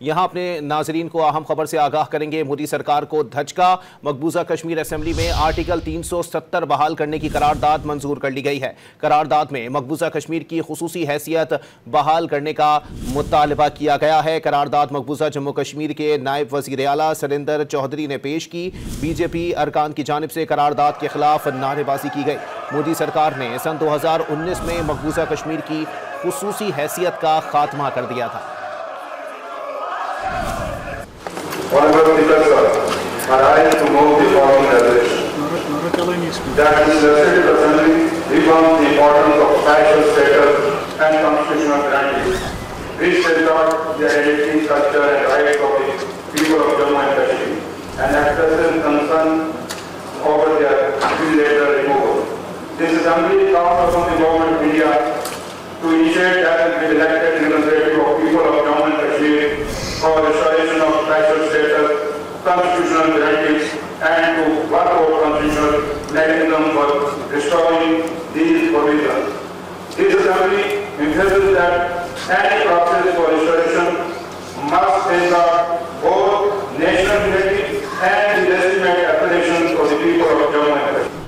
यहां अपने नाजरीन को अहम खबर से आगाह करेंगे। मोदी सरकार को धचका, मकबूजा कश्मीर असेंबली में आर्टिकल 370 बहाल करने की करारदाद मंजूर कर ली गई है। करारदाद में मकबूजा कश्मीर की खुसूसी हैसियत बहाल करने का मुतालबा किया गया है। करारदाद मकबूजा जम्मू कश्मीर के नायब वजीर आला सरिंदर चौधरी ने पेश की। बीजेपी अरकान की जानिब से करारदाद के खिलाफ नारेबाजी की गई। मोदी सरकार ने सन 2019 में मकबूजा कश्मीर की खुसूसी हैसियत का खात्मा कर दिया था। Honorable Speaker, sir, I rise to move the following resolution. That the Legislative Assembly reaffirms the importance of special status and constitutional guarantees. We safeguard the identity, culture and rights of the people of Jammu and Kashmir and expresses concern over their unilateral removal. This Assembly calls upon the Government of India to initiate that the elected representative of people of Jammu and Kashmir for restoration of special status, constitutional guarantees, and to work out constitutional mechanism for restoring these provisions. This Assembly emphasizes that any process for restoration must safeguard